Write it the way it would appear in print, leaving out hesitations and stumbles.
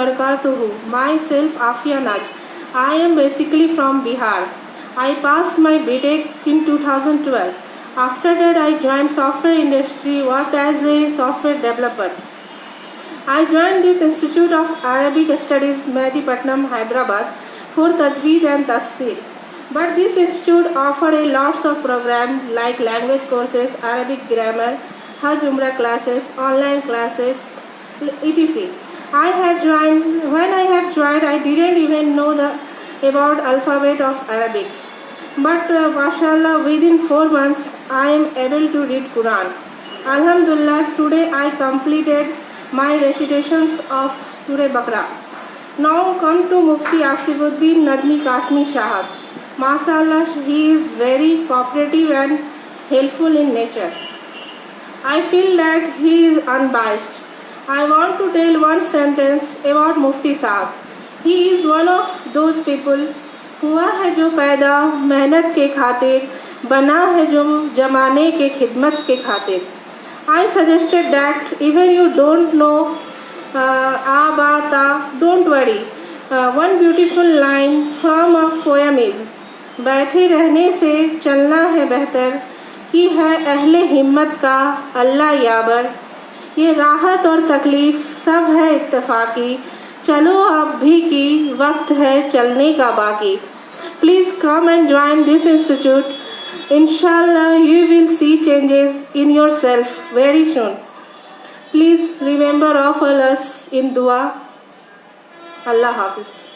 wabarakatuh. Myself Afia Naj. I am basically from Bihar. I passed my BTech in 2012. After that, I joined software industry, worked as a software developer. I joined this Institute of Arabic Studies, Mehdipatnam, Hyderabad, for Tajweed and Tafsir. But this institute offered a lots of programs like language courses, Arabic grammar, Hajj Umrah classes, online classes, etc. When I had joined, I didn't even know about alphabet of Arabics. But mashallah, within 4 months, I am able to read Quran. Alhamdulillah, today I completed my recitations of Surah Baqarah. Now come to Mufti Asifuddin Nadmi Kasmi Shahab. Mashallah, he is very cooperative and helpful in nature. I feel that he is unbiased. I want to tell one sentence about Mufti Sahab. He is one of those people हुआ है जो पैदा मेहनत के खातिर, बना है जो जमाने के खिदमत के खातिर. I suggested that even you don't know don't worry. One beautiful line from a poem is, बैठे रहने से चलना है बेहतर, की है अहले हिम्मत का अल्लाह याबर. ये राहत और तकलीफ़ सब है इत्तफाकी, चलो अब भी की वक्त है चलने का बाकी. Please come and join this institute. Inshallah, you will see changes in yourself very soon. Please remember all of us in dua. Allah Hafiz.